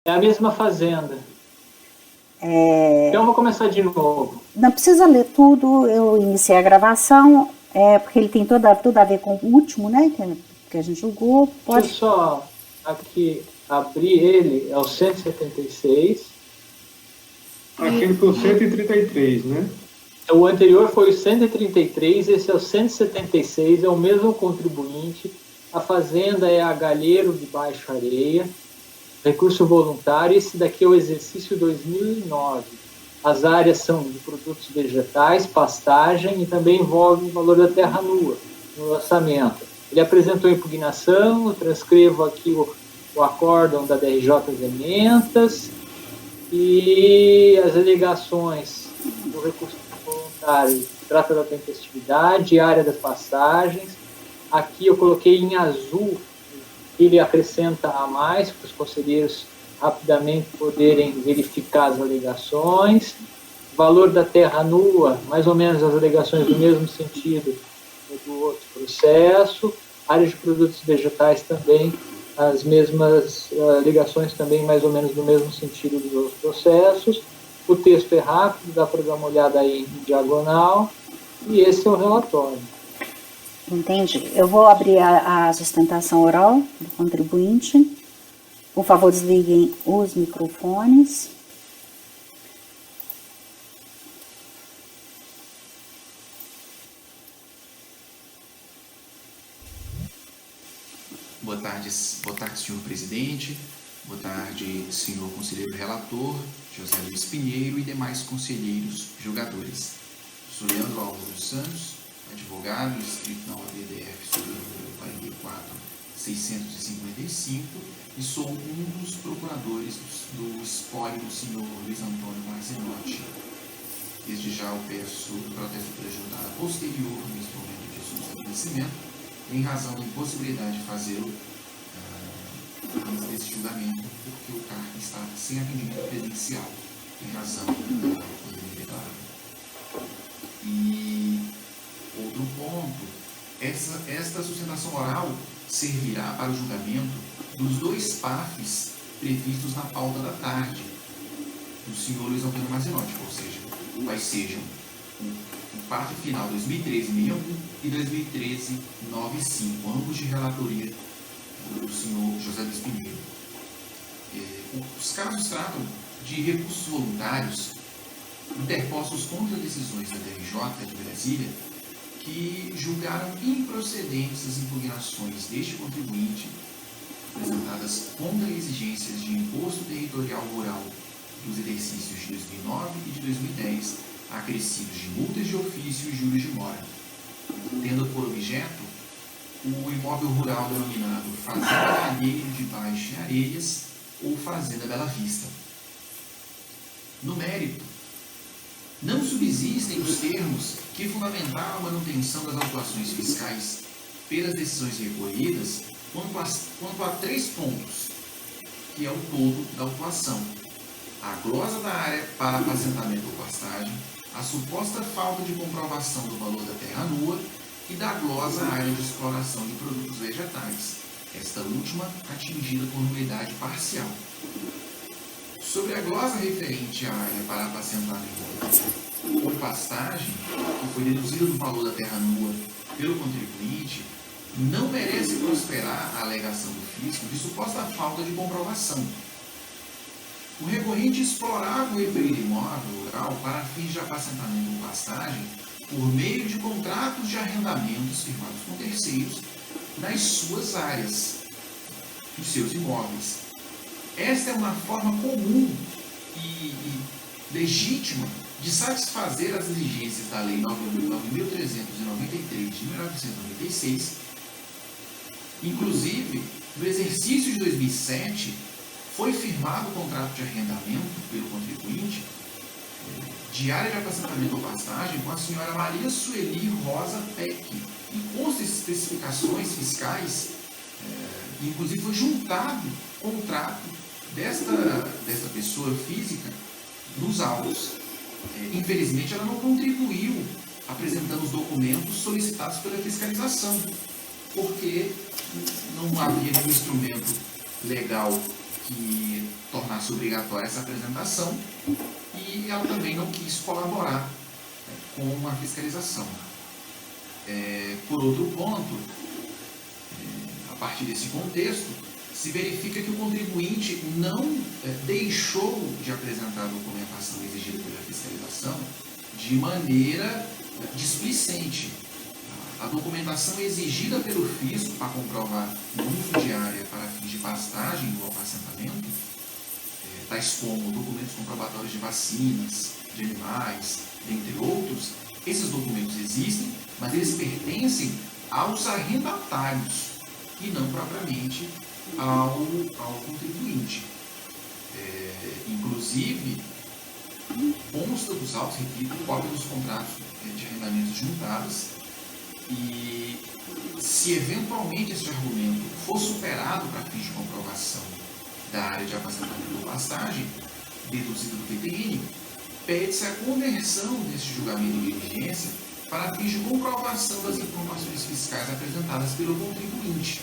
É a mesma fazenda. Então eu vou começar de novo. Não precisa ler tudo, eu iniciei a gravação, porque ele tem tudo a ver com o último, né, que a gente julgou. Deixa eu só aqui abrir ele, é o 176. Aquele foi o 133, né? O anterior foi o 133, esse é o 176, é o mesmo contribuinte. A fazenda é a Galheiro de Baixo Areia, recurso voluntário. Esse daqui é o exercício 2009. As áreas são de produtos vegetais, pastagem e também envolve o valor da terra nua no lançamento. Ele apresentou impugnação, eu transcrevo aqui o acórdão da DRJ Alimentas e as alegações do recurso voluntário. Trata da tempestividade, área das passagens. Aqui eu coloquei em azul, ele acrescenta a mais para os conselheiros rapidamente poderem verificar as alegações. Valor da terra nua, mais ou menos as alegações no mesmo sentido do outro processo. Área de produtos vegetais também, as mesmas alegações também mais ou menos no mesmo sentido dos outros processos. O texto é rápido, dá para dar uma olhada aí em diagonal, e esse é o relatório. Entendi. Eu vou abrir a sustentação oral do contribuinte. Por favor, desliguem os microfones. Boa tarde, senhor presidente. Boa tarde, senhor conselheiro relator, José Luiz Pinheiro e demais conselheiros julgadores. Sou Leandro Alves dos Santos, advogado inscrito na OAB-DF sob o número 44655 e sou um dos procuradores do espólio do senhor Luiz Antônio Marzenotti. Desde já eu peço protesto prejudicada posterior no instrumento de assunto de estabelecimento, em razão da impossibilidade de fazê-lo antes desse julgamento, porque o cargo está sem atendimento presencial, em razão da pandemia declarada. E outro ponto, esta sustentação oral servirá para o julgamento dos dois PAFs previstos na pauta da tarde do senhor Luiz Antônio Marzenotti, ou seja, quais sejam o PAF final 2013-61 e 2013-95, ambos de relatoria do senhor José Luiz Pinheiro. Os casos tratam de recursos voluntários interpostos contra decisões da DRJ de Brasília que julgaram improcedentes as impugnações deste contribuinte apresentadas contra exigências de imposto territorial rural dos exercícios de 2009 e de 2010, acrescidos de multas de ofício e juros de mora, tendo por objeto o imóvel rural denominado Fazenda Galheiro de Baixo Areias ou Fazenda Bela Vista. No mérito, não subsistem os termos que fundamentaram a manutenção das autuações fiscais pelas decisões recolhidas quanto a 3 pontos, que é o todo da autuação: a glosa da área para apacentamento ou pastagem, a suposta falta de comprovação do valor da terra nua e da glosa à área de exploração de produtos vegetais, esta última atingida por nulidade parcial. Sobre a glosa referente à área para apacentamento ou pastagem, que foi deduzida do valor da terra nua pelo contribuinte, não merece prosperar a alegação do fisco de suposta falta de comprovação. O recorrente explorava o referido imóvel rural para fins de apacentamento ou pastagem por meio de contratos de arrendamentos firmados com terceiros nas suas áreas, dos seus imóveis. Esta é uma forma comum e legítima de satisfazer as exigências da Lei 9.393 de 1996. Inclusive, no exercício de 2007, foi firmado o contrato de arrendamento pelo contribuinte de área de apacentamento ou pastagem com a senhora Maria Sueli Rosa Peck, e consta especificações fiscais, inclusive foi juntado o contrato desta pessoa física nos autos. Infelizmente, ela não contribuiu apresentando os documentos solicitados pela fiscalização, porque não havia nenhum instrumento legal que tornasse obrigatória essa apresentação e ela também não quis colaborar com a fiscalização. Por outro ponto, a partir desse contexto, se verifica que o contribuinte não deixou de apresentar a documentação exigida pela fiscalização de maneira displicente. A documentação exigida pelo fisco para comprovar o uso de área para fins de pastagem ou apacentamento, tais como documentos comprobatórios de vacinas, de animais, dentre outros, esses documentos existem, mas eles pertencem aos arrendatários e não propriamente ao contribuinte. Inclusive, consta dos autos, repito, cópia dos contratos de arrendamentos juntados, e se eventualmente este argumento for superado para fins de comprovação da área de apacentamento ou pastagem, deduzida do PTN, pede-se a conversão desse julgamento de diligência para fins de comprovação das informações fiscais apresentadas pelo contribuinte.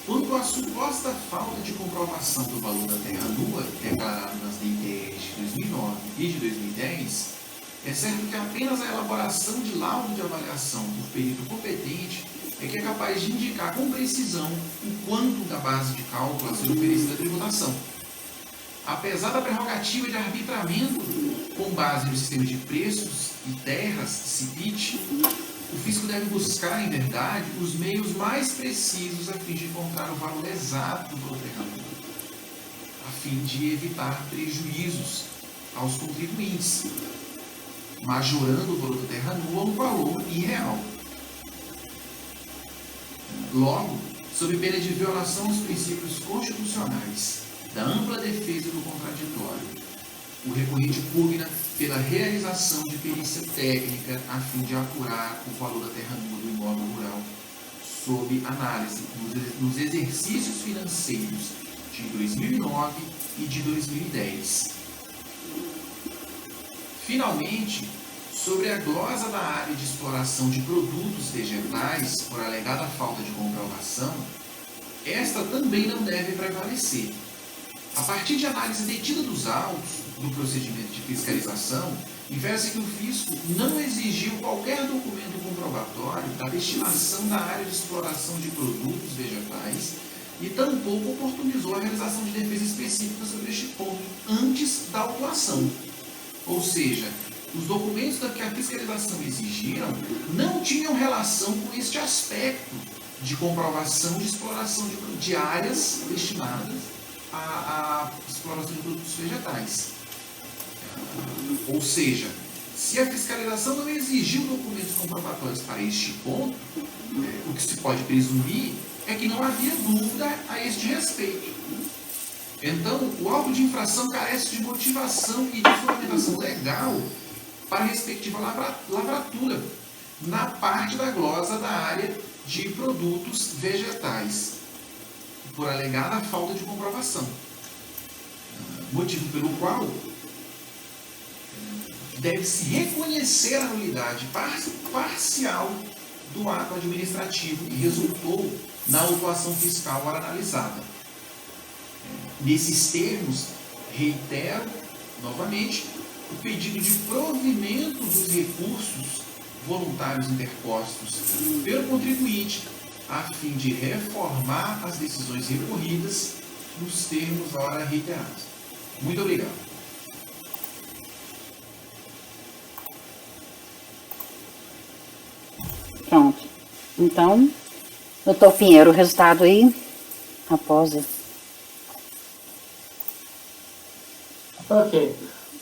Quanto à suposta falta de comprovação do valor da terra nua declarado nas DITRs de 2009 e de 2010, é certo que apenas a elaboração de laudo de avaliação por perito competente é que é capaz de indicar com precisão o quanto da base de cálculo a ser oferecida à tributação. Apesar da prerrogativa de arbitramento com base no sistema de preços e terras, CIPIT, o fisco deve buscar, em verdade, os meios mais precisos a fim de encontrar o valor exato do terreno, a fim de evitar prejuízos aos contribuintes, majorando o valor da terra nua a um valor irreal. Logo, sob pena de violação aos princípios constitucionais, da ampla defesa do contraditório, o recorrente pugna pela realização de perícia técnica a fim de apurar o valor da terra nua do imóvel rural sob análise nos exercícios financeiros de 2009 e de 2010. Finalmente, sobre a glosa da área de exploração de produtos vegetais por alegada falta de comprovação, esta também não deve prevalecer. A partir de análise detida dos autos do procedimento de fiscalização, infere-se que o fisco não exigiu qualquer documento comprobatório da destinação da área de exploração de produtos vegetais e tampouco oportunizou a realização de defesa específica sobre este ponto antes da autuação. Ou seja, os documentos que a fiscalização exigiram não tinham relação com este aspecto de comprovação de exploração de áreas destinadas à exploração de produtos vegetais. Ou seja, se a fiscalização não exigiu documentos comprobatórios para este ponto, o que se pode presumir é que não havia dúvida a este respeito. Então, o auto de infração carece de motivação e de fundamentação legal para a respectiva lavratura, na parte da glosa da área de produtos vegetais, por alegada falta de comprovação. Motivo pelo qual deve-se reconhecer a nulidade parcial do ato administrativo que resultou na autuação fiscal ora analisada. Nesses termos, reitero novamente o pedido de provimento dos recursos voluntários interpostos pelo contribuinte, a fim de reformar as decisões recorridas nos termos ora reiterados. Muito obrigado. Pronto. Então, doutor Pinheiro, o resultado aí, após. Ok.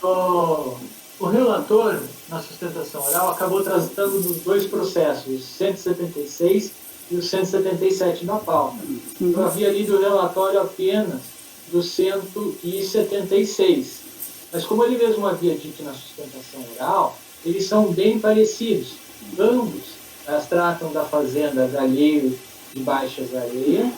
O relator, na sustentação oral, acabou tratando dos dois processos, os 176 e o 177 na pauta. Eu havia lido o relatório apenas do 176. Mas como ele mesmo havia dito na sustentação oral, eles são bem parecidos. Ambos tratam da fazenda Galheiro de Baixas Areias.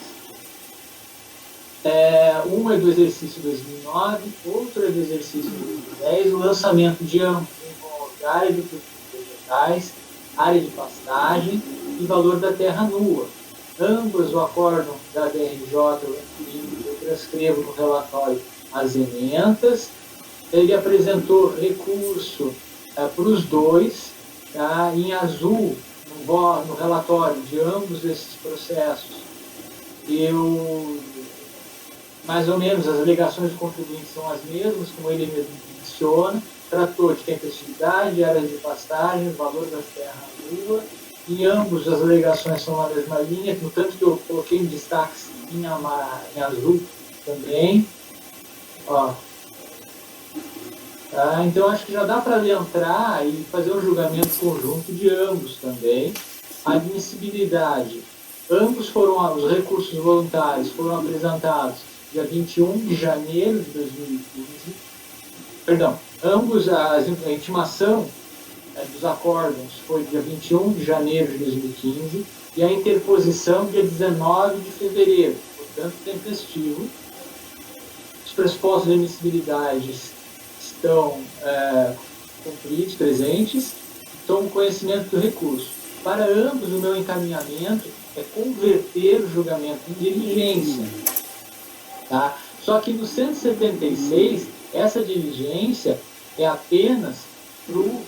Um é do exercício 2009, outro é do exercício 2010. O lançamento de ambos envolve área de produtos vegetais, área de pastagem e valor da terra nua. Ambos o acórdão da DRJ, eu transcrevo no relatório as emendas. Ele apresentou recurso para os dois, tá? Em azul, no relatório de ambos esses processos, mais ou menos, as alegações do contribuinte são as mesmas, como ele mesmo menciona, tratou de tempestividade, áreas de pastagem, valor das terras à lua, e ambos as alegações são na mesma linha, no tanto que eu coloquei em destaque em azul também. Ó. Tá? Então, acho que já dá para entrar e fazer um julgamento conjunto de ambos também. A admissibilidade. Ambos os recursos voluntários foram apresentados dia 21 de janeiro de 2015. Perdão, a intimação dos acórdãos foi dia 21 de janeiro de 2015 e a interposição dia 19 de fevereiro, portanto, tempestivo. Os pressupostos de admissibilidade estão cumpridos, presentes, tomo conhecimento do recurso. Para ambos, o meu encaminhamento é converter o julgamento em diligência. Tá? Só que no 176, essa diligência é apenas para o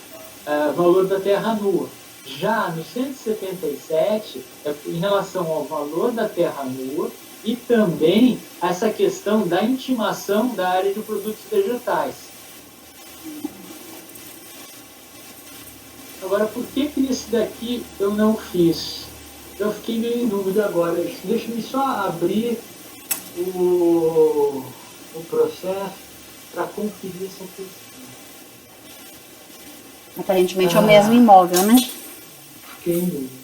valor da terra nua. Já no 177, é em relação ao valor da terra nua e também essa questão da intimação da área de produtos vegetais. Agora, por que esse daqui eu não fiz? Eu fiquei meio em dúvida agora. Deixa-me só abrir o processo para conferir essa questão. Aparentemente é o mesmo imóvel, né? Fiquei em dúvida.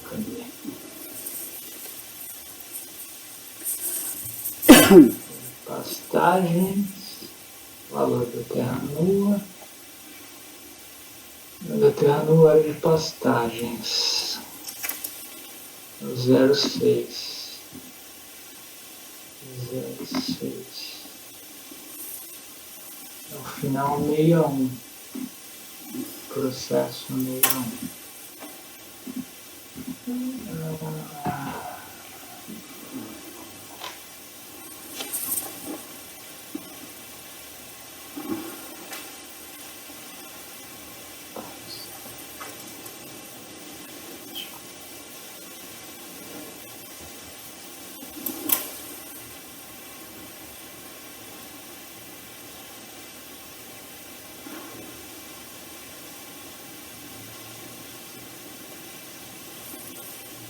Cadê? Pastagens, valor da terra nua. Da terra nua, área de pastagens. 06. 06. É o final 61. Processo 61.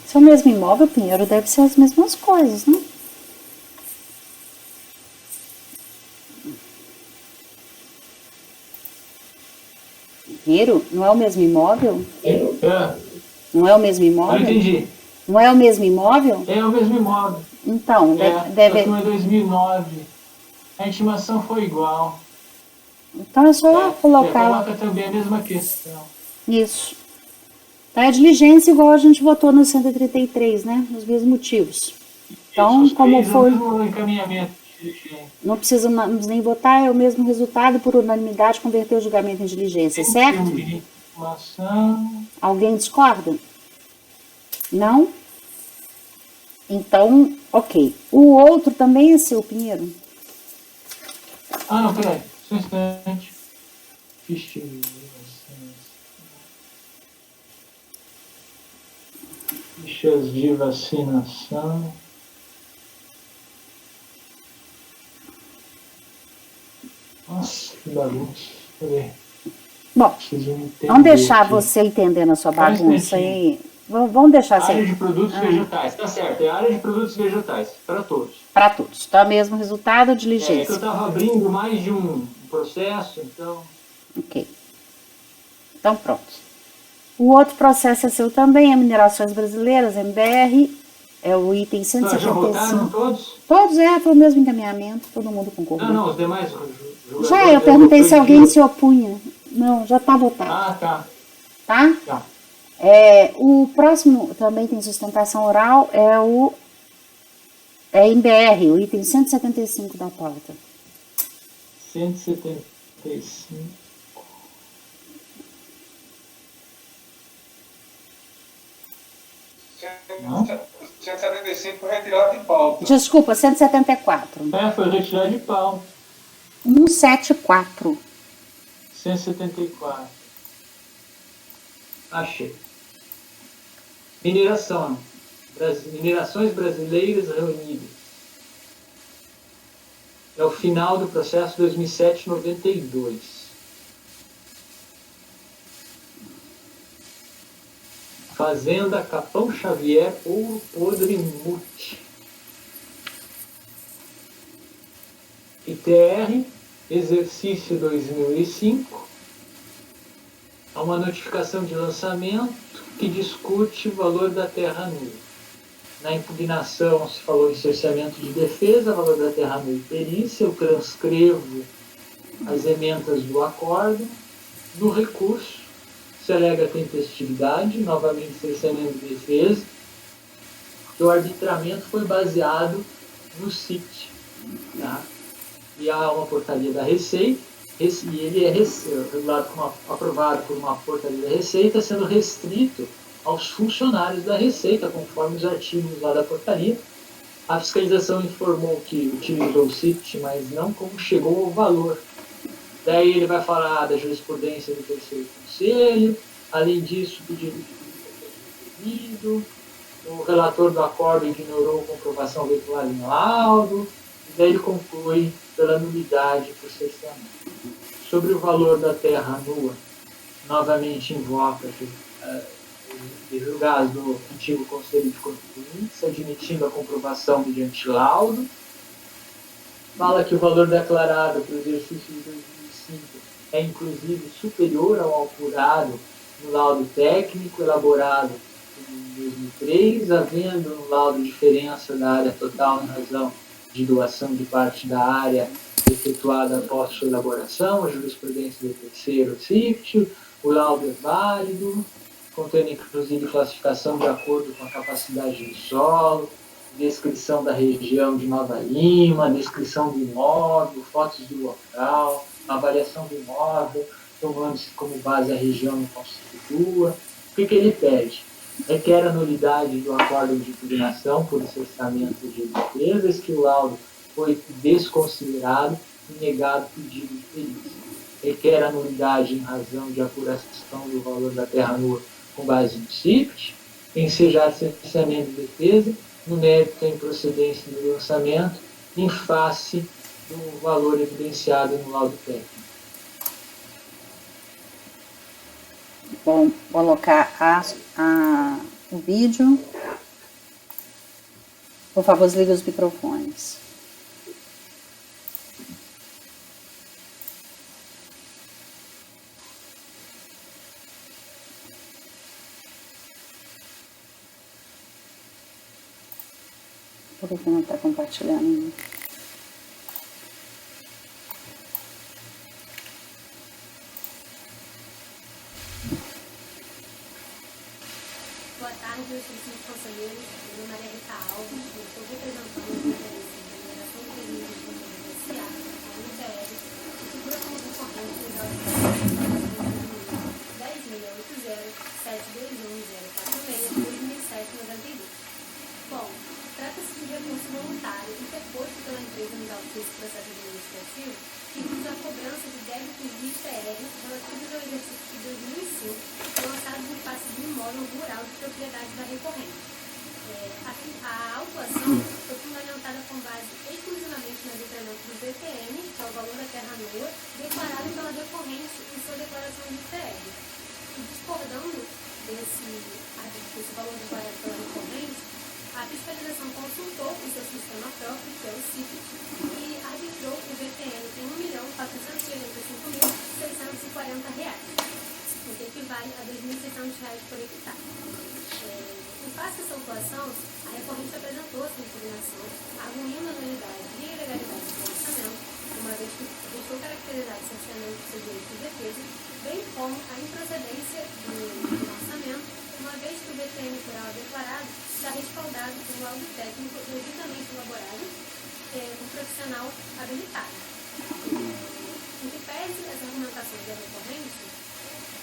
Se é o mesmo imóvel, Pinheiro, deve ser as mesmas coisas, né? Pinheiro, não é o mesmo imóvel? Não é o mesmo imóvel? Não entendi. Não é o mesmo imóvel? É o mesmo imóvel. Então, deve... Só que em 2009. A intimação foi igual. Então é só colocar... Coloca também a mesma questão. Isso. Então é diligência igual a gente votou no 133, né? Os mesmos motivos. Então, como foi... encaminhamento de diligência. Não precisamos nem votar, é o mesmo resultado, por unanimidade, converter o julgamento em diligência, certo? Alguém discorda? Não? Então, ok. O outro também é seu, Pinheiro? Ah, não, peraí. Só um instante. Fichas de vacinação. Nossa, que bagunça. Peraí. Bom, vamos deixar você entendendo a sua bagunça aí. Vamos deixar assim. Área de produtos vegetais, tá certo. É área de produtos vegetais, para todos. Para todos. Então, é o mesmo resultado, diligência. É que eu estava abrindo mais de um processo, então... Ok. Então, pronto. O outro processo é seu também, é Minerações Brasileiras, MBR, é o item 175. Já votaram todos? Todos, foi o mesmo encaminhamento, todo mundo concordou. Não, os demais... Já, eu perguntei se alguém se opunha. Não, já está votado. Ah, tá. Tá? Tá. O próximo também tem sustentação oral, é MBR, o item 175 da pauta. 175. Não? 175 foi retirado de pauta. Desculpa, 174. Foi retirado de pauta. 174. 174. Achei. Mineração. Minerações brasileiras reunidas. É o final do processo 2007-92. Fazenda Capão Xavier, Ouro Podre Mute. ITR, exercício 2005. Há uma notificação de lançamento que discute o valor da terra nua. Na impugnação se falou em cerceamento de defesa, valor da terra nua e perícia. Eu transcrevo as emendas do acordo. No recurso, se alega tempestividade, novamente cerceamento de defesa, que o arbitramento foi baseado no CIT. Tá? E há uma portaria da Receita, e ele é aprovado por uma portaria da Receita, sendo restrito aos funcionários da Receita, conforme os artigos lá da portaria. A fiscalização informou que utilizou o CIT, mas não como chegou ao valor. Daí ele vai falar da jurisprudência do terceiro conselho. Além disso, o pedido de pedido, o relator do acordo ignorou a comprovação veiculada em laudo, e daí ele conclui pela nulidade por cerceamento. Sobre o valor da terra nua, novamente invoca os julgados do antigo Conselho de Contribuintes, admitindo a comprovação mediante laudo. Fala que o valor declarado para o exercício de 2005 é inclusive superior ao apurado no laudo técnico elaborado em 2003, havendo no laudo diferença da área total em razão de doação de parte da área efetuada após sua elaboração, a jurisprudência do terceiro sítio. O laudo é válido, contendo inclusive classificação de acordo com a capacidade do solo, descrição da região de Nova Lima, descrição do imóvel, fotos do local, avaliação do imóvel, tomando-se como base a região em qual se situa. O que ele pede? Requer a nulidade do acordo de impugnação por cerceamento de defesas, que o laudo foi desconsiderado e negado pedido de perícia. Requer a nulidade em razão de apuração do valor da terra nua com base no CIPT, ensejar cerceamento de defesa, no mérito da improcedência do lançamento, em face do valor evidenciado no laudo técnico. Vou colocar o vídeo. Por favor, desligue os microfones. Por que não está compartilhando? Boa tarde, eu sou o conselheiro, meu nome é Maria Rita Alves, eu estou representando os interesses da mineração de resíduos do mundo S.A., a UTR, que figura como concorrente dos autos de 10.680.721.046/2007/92. Bom, trata-se de recurso voluntário interposto pela empresa nos autos desse processo administrativo que visa a cobrança de débitos de ITR relativos ao exercício de 2005, lançados em face de um imóvel rural de propriedade da recorrente. A autuação foi fundamentada com base exclusivamente no decreto do VTN, que é o valor da terra nua, declarado pela recorrente em sua declaração de ITR. E discordando desse valor declarado pela recorrente, a fiscalização consultou o seu sistema próprio, que é o CIPT, e arbitrou o VTN em R$ 1.485.640, o que equivale a R$ 2.600 por hectare. Em face dessa autuação, a recorrente apresentou sua impugnação, arguindo a nulidade e ilegalidade do lançamento, uma vez que deixou caracterizado o cerceamento do seu direito de defesa, bem como a improcedência do lançamento, uma vez que o VTN rural declarado está respaldado por laudo técnico devidamente elaborado por profissional habilitado. Em que pese as argumentações da recorrente,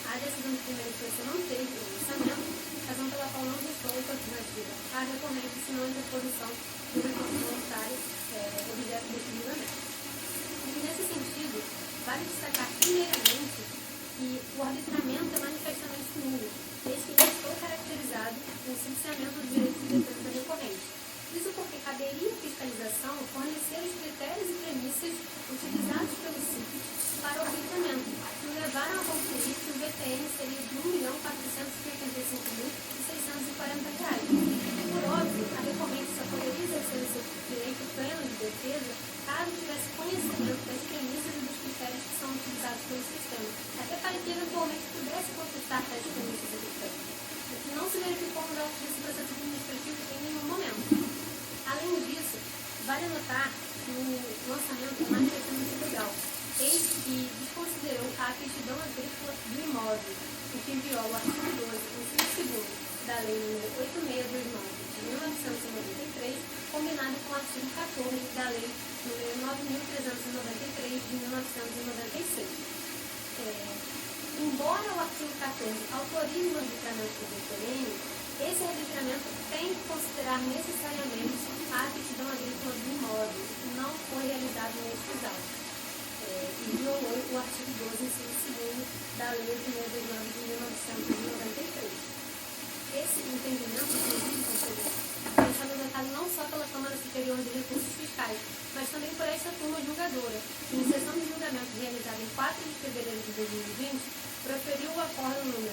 a decisão de primeira instância não teve o lançamento, razão pela qual não restou o a recorrente, se não a interposição do recurso voluntário objeto desse julgamento. E nesse sentido, vale destacar primeiramente que o arbitramento é manifestamente nulo, desde que não estou caracterizado no cerceamento dos direitos de defesa da recorrente. Isso porque caberia à fiscalização fornecer os critérios e premissas utilizados pelo CIPES para o arbitramento, que o levaram a concluir que o VTN seria de R$ 1.485.640. Por óbvio, a recorrente só poderia exercer o seu direito pleno de defesa caso tivesse conhecimento das premissas e dos critérios que são utilizados pelo sistema, até para que eventualmente pudesse contestar tais premissas e critérios, o que não se verificou no âmbito desse processo administrativo em nenhum momento. Além disso, vale notar que o lançamento é manifestamente ilegal, eis que desconsiderou a aptidão agrícola do imóvel, o que viola o artigo 12, inciso 2 da Lei nº 8629 de 1993, combinado com o artigo 14 da Lei nº 9.393 de 1996. Embora o artigo 14 autorize o arbitramento do VTN, esse arbitramento tem que considerar necessariamente a aptidão agrícola do imóvel, que não foi realizado nestes autos, e violou o artigo 12, inciso 2 da Lei 8.629 de 1993. Esse entendimento, inclusive, tem sido adotado não só pela Câmara Superior de Recursos Fiscais, mas também por esta turma julgadora, que, em sessão de julgamento realizada em 4 de fevereiro de 2020, proferiu o acordo número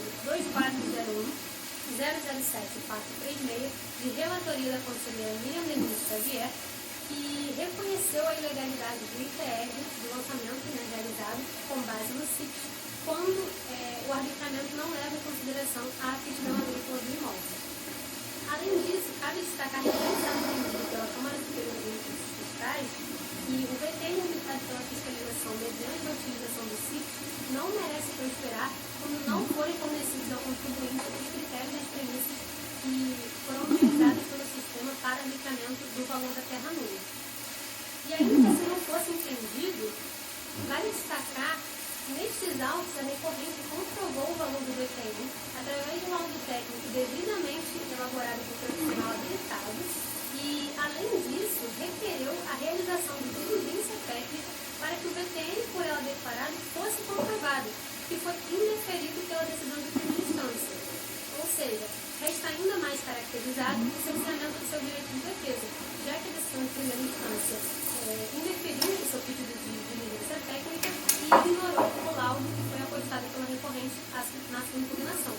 2401-007-436, de relatoria da conselheira Miriam Denise Xavier, que reconheceu a ilegalidade do ITR, do lançamento realizado com base no CIPES, quando o arbitramento não leva em consideração a aptidão agrícola do imóvel. Além disso, cabe destacar que está entendido pela Câmara Superior de Recursos Fiscais que o VTN limitado pela fiscalização mediante a utilização do CIPES não merece prosperar quando não forem fornecidos ao contribuinte os critérios e as premissas que foram utilizados pelo sistema para arbitramento do valor da terra nula. E ainda que assim não fosse entendido, vale destacar que nestes autos a recorrente comprovou o valor do VTN através de um laudo técnico devidamente elaborado por profissional habilitado e, além disso, requereu a realização de diligência técnica para que o VTN por ela declarado fosse comprovado, que foi indeferido pela decisão de primeira instância. Ou seja, resta ainda mais caracterizado o cerceamento do seu direito de defesa, já que a decisão de primeira instância indeferiu o seu pedido de diligência técnica e ignorou o laudo que foi apostado pela recorrente na sua impugnação.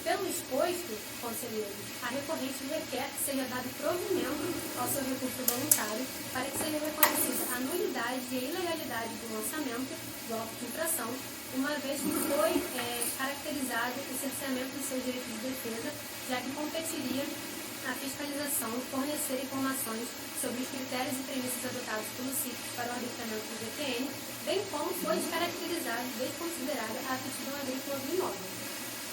Pelo exposto, conselheiros, a recorrente requer que seja dado provimento ao seu recurso voluntário para que seja reconhecida a nulidade e a ilegalidade do lançamento do auto de infração, uma vez que foi caracterizado o cerceamento do seu direito de defesa, já que competiria à fiscalização fornecer informações sobre os critérios e premissas adotados pelo CIPES para o arbitramento do VTN, bem como foi descaracterizado e desconsiderada a aptidão agrícola do imóvel.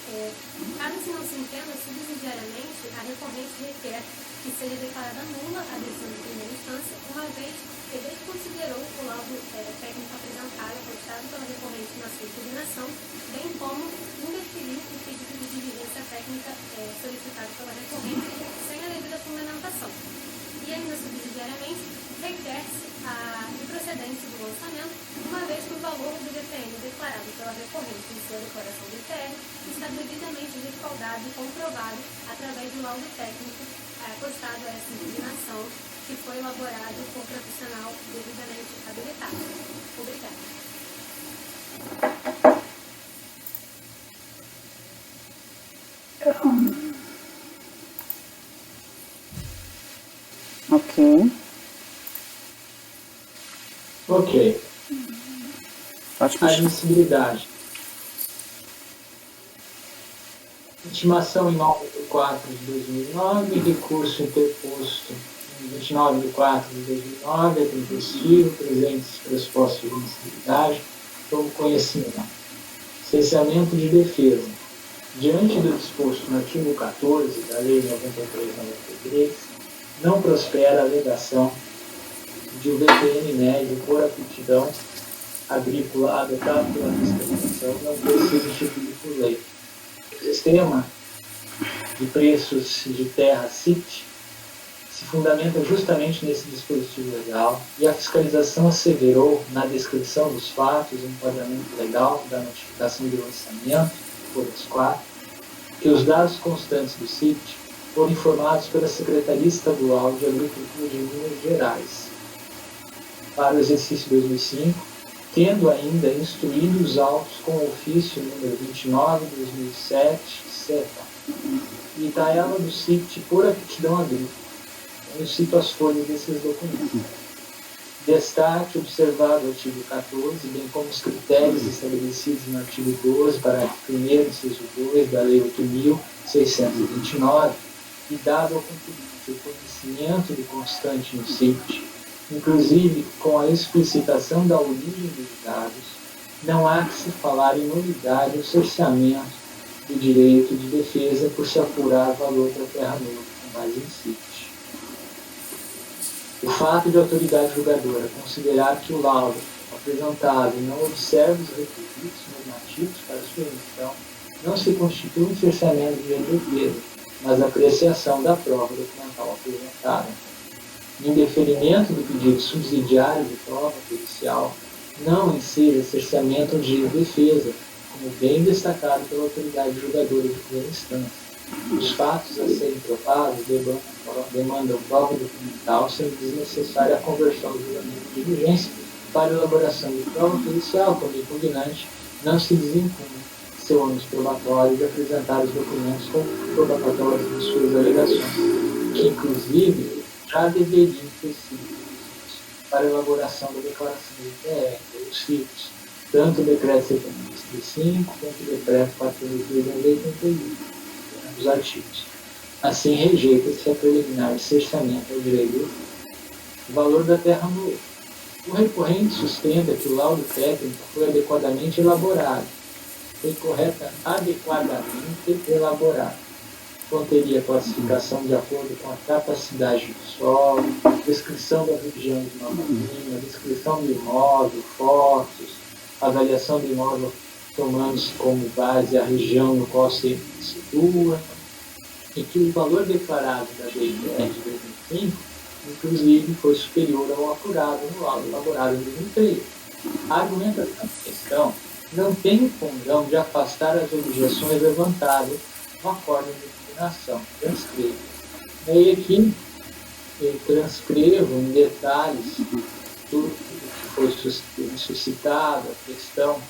Caso se não se entenda, subsidiariamente, a recorrente requer que seja declarada nula a decisão de primeira instância, uma vez que desconsiderou o laudo técnico apresentado, apostado pela recorrente na sua impugnação, bem como indeferiu o pedido de diligência técnica solicitado pela recorrente sem a devida fundamentação. E ainda subsidiariamente, requer-se a improcedência do lançamento, uma vez que o valor do VTN declarado pela recorrente em sua declaração de ITR está devidamente respaldado e comprovado através do laudo técnico apostado a essa impugnação, que foi elaborado por profissional devidamente habilitado. Obrigada. Ok. Ok. Admissibilidade. Intimação em 9 de 4 de 2009, recurso interposto em 29 de 4 de 2009, é tempestivo, presentes pressupostos de admissibilidade, como conhecimento. Cessamento de defesa. Diante do disposto no artigo 14 da Lei 93/93, não prospera a alegação de o VTN médio por aptidão agrícola adotado pela fiscalização não ter sido instituído por lei. O sistema de preços de terra CIT se fundamenta justamente nesse dispositivo legal, e a fiscalização asseverou, na descrição dos fatos, o enquadramento legal da notificação de lançamento, folhas 4, que os dados constantes do CIT foram informados pela Secretaria Estadual de Agricultura de Minas Gerais para o exercício 2005, tendo ainda instruído os autos com o ofício número 29/2007, CEPA, e tabela do CIT por aptidão agrícola. Eu cito as folhas desses documentos. Destaque observado o artigo 14, bem como os critérios estabelecidos no artigo 12, parágrafo 1º, inciso 2, da Lei 8.629, e dado ao contribuinte o conhecimento do constante no CIT, inclusive com a explicitação da origem dos dados, não há que se falar em nulidade ou cerceamento do direito de defesa por se apurar valor da terra nova com base em CIT. O fato de a autoridade julgadora considerar que o laudo apresentado não observa os requisitos normativos para sua emissão não se constitui um cerceamento de defesa, mas apreciação da prova documental apresentada. Em deferimento do pedido subsidiário de prova pericial, não enseja cerceamento de defesa, como bem destacado pela autoridade julgadora de primeira instância. Os fatos a serem provados demandam prova documental, sendo desnecessária a conversão do julgamento de diligência para elaboração de prova pericial, quando o impugnante não se desincumbe seu ônus probatório de apresentar os documentos comprobatórios de suas alegações, que inclusive já deveriam ter sido para a elaboração da declaração de ITR, os FIPs, tanto o decreto 735 quanto o decreto 4.381. Dos artigos. Assim, rejeita-se a preliminar de cerceamento ao direito. O valor da terra nua. O recorrente sustenta que o laudo técnico foi adequadamente elaborado. Foi adequadamente elaborado. Conteria classificação de acordo com a capacidade do solo, descrição da região de nova linha, descrição do imóvel, fotos, avaliação do imóvel tomando-se como base a região no qual se situa, e que o valor declarado da DIR de 2005, inclusive, foi superior ao apurado no laudo elaborado em 2003. A argumentação da questão não tem o condão de afastar as objeções levantadas no acórdão de impugnação. Transcrevo. E aqui eu transcrevo em detalhes tudo que foi suscitado, a questão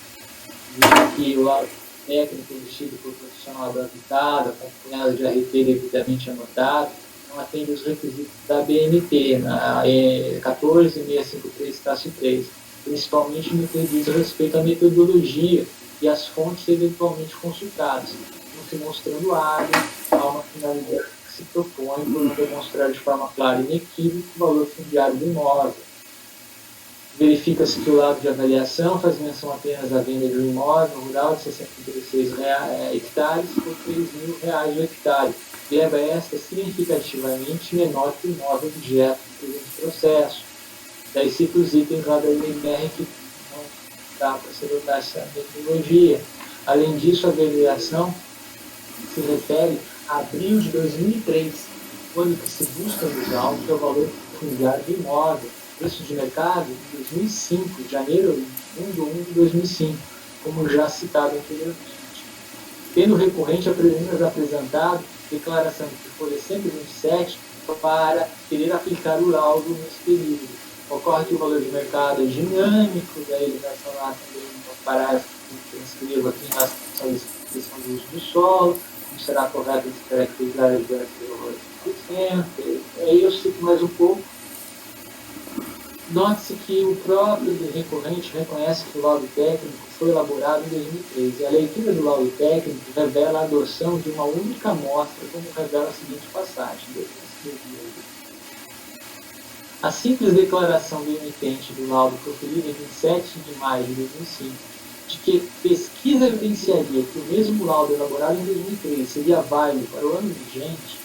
que o laudo técnico emitido por profissional habilitado, acompanhado de RT devidamente anotado, não atende os requisitos da BNT, na 14.653-3, principalmente no que diz respeito à metodologia e às fontes eventualmente consultadas, não se mostrando hábil a uma finalidade que se propõe por não demonstrar de forma clara e inequívoca o valor fundiário do imóvel. Verifica-se que o laudo de avaliação faz menção apenas à venda de um imóvel rural de 66 hectares por R$3.000 o hectare, verba esta significativamente menor que o imóvel objeto do presente processo. Daí cito os itens lá da IMR que não dá para se adotar essa metodologia. Além disso, a avaliação se refere a abril de 2003, quando que se busca nos autos o valor fundiário do imóvel. Preço de mercado de 2005, janeiro 1 de 1 de 2005, como já citado anteriormente. Tendo o recorrente apresentado declaração de folha 127 para querer aplicar o laudo nesse período. Ocorre que o valor de mercado é dinâmico, daí ele vai falar também no parágrafo que eu escrevo aqui em relação à descrição do uso do solo, não será correto descaracterizar as áreas de 100%. Aí eu cito mais um pouco. Note-se que o próprio recorrente reconhece que o laudo técnico foi elaborado em 2003 e a leitura do laudo técnico revela a adoção de uma única amostra, como revela a seguinte passagem. A simples declaração do emitente do laudo proferida em 27 de maio de 2005, de que pesquisa evidenciaria que o mesmo laudo elaborado em 2003 seria válido para o ano vigente,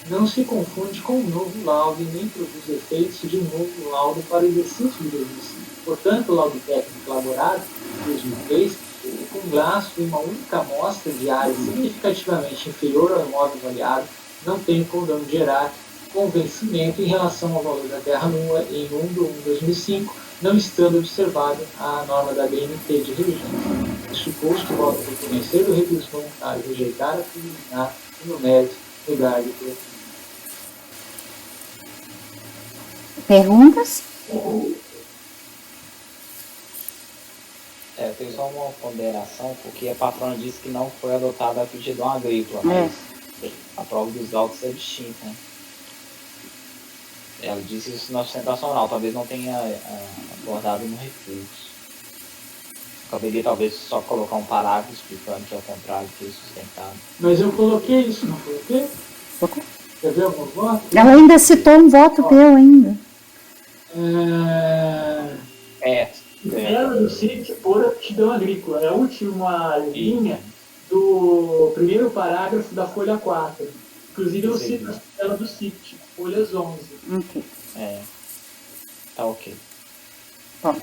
não se confunde com um novo laudo e nem produz efeitos de um novo laudo para o exercício de 2005. Portanto, o laudo técnico elaborado em 2003 com lastro em uma única amostra de área significativamente inferior ao imóvel avaliado, não tem condão de gerar convencimento em relação ao valor da terra nua em 1/1/2005, não estando observada a norma da BNT de regência. Suposto voto por conhecer o recurso voluntário, rejeitar a preliminar e no mérito negar de Perguntas? Tem só uma ponderação, porque a patrona disse que não foi adotada a aptidão agrícola, mas a prova dos autos é distinta, né? Ela disse isso na sustentação oral, talvez não tenha abordado no recurso. Caberia talvez só colocar um parágrafo explicando que é o contrário que é sustentado. Mas eu coloquei isso, não coloquei? Colocou. Quer ver algum voto? Ela ainda citou um voto teu ainda. Ela do CIT por aptidão agrícola. É a última linha do primeiro parágrafo da folha 4. Inclusive eu cito ela do CIT, folhas 11. Ok. Tá ok. Bom.